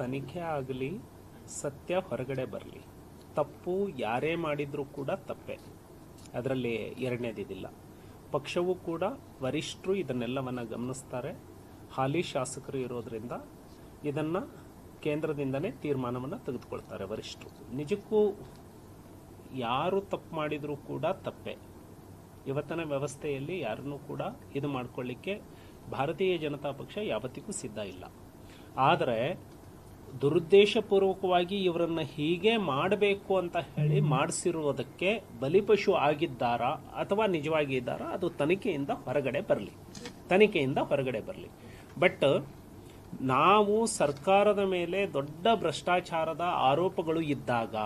ತನಿಖೆ ಆಗಲಿ, ಸತ್ಯ ಹೊರಗಡೆ ಬರಲಿ. ತಪ್ಪು ಯಾರೇ ಮಾಡಿದರೂ ಕೂಡ ತಪ್ಪೇ, ಅದರಲ್ಲಿ ಎರಡನೇದಿಲ್ಲ. ಪಕ್ಷವೂ ಕೂಡ ವರಿಷ್ಠರು ಇದನ್ನೆಲ್ಲವನ್ನು ಗಮನಿಸ್ತಾರೆ. ಹಾಲಿ ಶಾಸಕರು ಇರೋದ್ರಿಂದ ಇದನ್ನು ಕೇಂದ್ರದಿಂದನೇ ತೀರ್ಮಾನವನ್ನು ತೆಗೆದುಕೊಳ್ತಾರೆ ವರಿಷ್ಠರು. ನಿಜಕ್ಕೂ ಯಾರು ತಪ್ಪು ಮಾಡಿದರೂ ಕೂಡ ತಪ್ಪೇ. ಇವತ್ತಿನ ವ್ಯವಸ್ಥೆಯಲ್ಲಿ ಯಾರನ್ನೂ ಕೂಡ ಇದು ಮಾಡಿಕೊಳ್ಳಿಕ್ಕೆ ಭಾರತೀಯ ಜನತಾ ಪಕ್ಷ ಯಾವತ್ತಿಗೂ ಸಿದ್ಧ ಇಲ್ಲ. ಆದರೆ ದುರುದ್ದೇಶಪೂರ್ವಕವಾಗಿ ಇವರನ್ನು ಹೀಗೆ ಮಾಡಬೇಕು ಅಂತ ಹೇಳಿ ಮಾಡಿಸಿರುವುದಕ್ಕೆ ಬಲಿಪಶು ಆಗಿದ್ದಾರಾ ಅಥವಾ ನಿಜವಾಗಿ ಇದ್ದಾರಾ, ಅದು ತನಿಖೆಯಿಂದ ಹೊರಗಡೆ ಬರಲಿ. ಬಟ್ ನಾವು ಸರ್ಕಾರದ ಮೇಲೆ ದೊಡ್ಡ ಭ್ರಷ್ಟಾಚಾರದ ಆರೋಪಗಳು ಇದ್ದಾಗ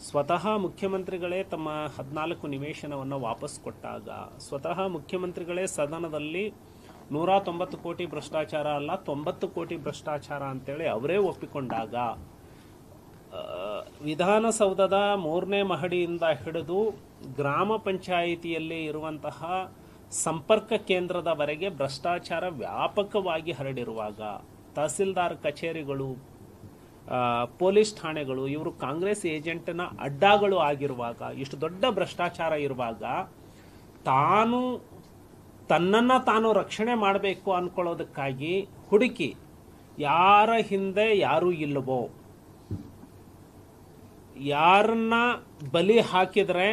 ಸ್ವತಃ ಮುಖ್ಯಮಂತ್ರಿಗಳೇ ತಮ್ಮ 14 ನಿವೇಶನವನ್ನು ವಾಪಸ್ ಕೊಟ್ಟಾಗ, ಸ್ವತಃ ಮುಖ್ಯಮಂತ್ರಿಗಳೇ ಸದನದಲ್ಲಿ 190 ಕೋಟಿ ಭ್ರಷ್ಟಾಚಾರ ಅಲ್ಲ 90 ಕೋಟಿ ಭ್ರಷ್ಟಾಚಾರ ಅಂತೇಳಿ ಅವರೇ ಒಪ್ಪಿಕೊಂಡಾಗ, ವಿಧಾನಸೌಧದ 3ನೇ ಮಹಡಿಯಿಂದ ಹಿಡಿದು ಗ್ರಾಮ ಪಂಚಾಯಿತಿಯಲ್ಲಿ ಇರುವಂತಹ ಸಂಪರ್ಕ ಕೇಂದ್ರದವರೆಗೆ ಭ್ರಷ್ಟಾಚಾರ ವ್ಯಾಪಕವಾಗಿ ಹರಡಿರುವಾಗ, ತಹಸೀಲ್ದಾರ್ ಕಚೇರಿಗಳು, ಪೊಲೀಸ್ ಠಾಣೆಗಳು ಇವರು ಕಾಂಗ್ರೆಸ್ ಏಜೆಂಟ್ನ ಅಡ್ಡಾಗಳು ಆಗಿರುವಾಗ, ಇಷ್ಟು ದೊಡ್ಡ ಭ್ರಷ್ಟಾಚಾರ ಇರುವಾಗ ತನ್ನನ್ನು ತಾನು ರಕ್ಷಣೆ ಮಾಡಬೇಕು ಅಂದ್ಕೊಳ್ಳೋದಕ್ಕಾಗಿ ಹುಡುಕಿ ಯಾರ ಹಿಂದೆ ಯಾರೂ ಇಲ್ಲವೋ, ಯಾರನ್ನ ಬಲಿ ಹಾಕಿದರೆ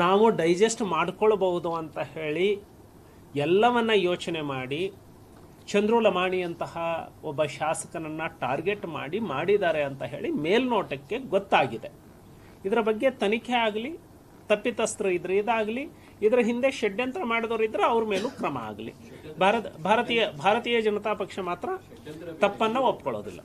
ನಾವು ಡೈಜೆಸ್ಟ್ ಮಾಡ್ಕೊಳ್ಬಹುದು ಅಂತ ಹೇಳಿ ಎಲ್ಲವನ್ನ ಯೋಚನೆ ಮಾಡಿ ಚಂದ್ರು ಲಮಾಣಿಯಂತಹ ಒಬ್ಬ ಶಾಸಕನನ್ನು ಟಾರ್ಗೆಟ್ ಮಾಡಿದ್ದಾರೆ ಅಂತ ಹೇಳಿ ಮೇಲ್ನೋಟಕ್ಕೆ ಗೊತ್ತಾಗಿದೆ. ಇದರ ಬಗ್ಗೆ ತನಿಖೆ ಆಗಲಿ, ತಪ್ಪಿತಸ್ಥರು ಇದ್ರೆ ಇದಾಗಲಿ, ಇದರ ಹಿಂದೆ ಷಡ್ಯಂತ್ರ ಮಾಡಿದವರು ಇದ್ರೆ ಅವ್ರ ಮೇಲೂ ಕ್ರಮ ಆಗಲಿ. ಭಾರತೀಯ ಜನತಾ ಪಕ್ಷ ಮಾತ್ರ ತಪ್ಪನ್ನು ಒಪ್ಕೊಳ್ಳೋದಿಲ್ಲ.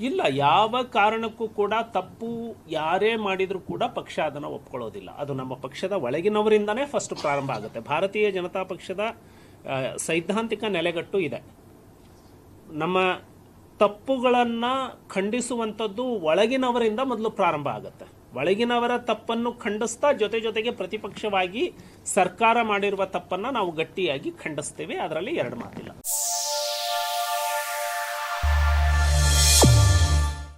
ಇಲ್ಲ, ಯಾವ ಕಾರಣಕ್ಕೂ ಕೂಡ ತಪ್ಪು ಯಾರೇ ಮಾಡಿದರೂ ಕೂಡ ಪಕ್ಷ ಅದನ್ನು ಒಪ್ಕೊಳ್ಳೋದಿಲ್ಲ. ಅದು ನಮ್ಮ ಪಕ್ಷದ ಒಳಗಿನವರಿಂದನೇ ಫಸ್ಟ್ ಪ್ರಾರಂಭ ಆಗುತ್ತೆ. ಭಾರತೀಯ ಜನತಾ ಪಕ್ಷದ ಸೈದ್ಧಾಂತಿಕ ನೆಲೆಗಟ್ಟು ಇದೆ. ನಮ್ಮ ತಪ್ಪುಗಳನ್ನು ಖಂಡಿಸುವಂಥದ್ದು ಒಳಗಿನವರಿಂದ ಮೊದಲು ಪ್ರಾರಂಭ ಆಗುತ್ತೆ. ಒಳಗಿನವರ ತಪ್ಪನ್ನು ಖಂಡಿಸ್ತಾ ಜೊತೆಗೆ ಪ್ರತಿಪಕ್ಷವಾಗಿ ಸರ್ಕಾರ ಮಾಡಿರುವ ತಪ್ಪನ್ನು ನಾವು ಗಟ್ಟಿಯಾಗಿ ಖಂಡಿಸ್ತೇವೆ. ಅದರಲ್ಲಿ ಎರಡು ಮಾತಿಲ್ಲ.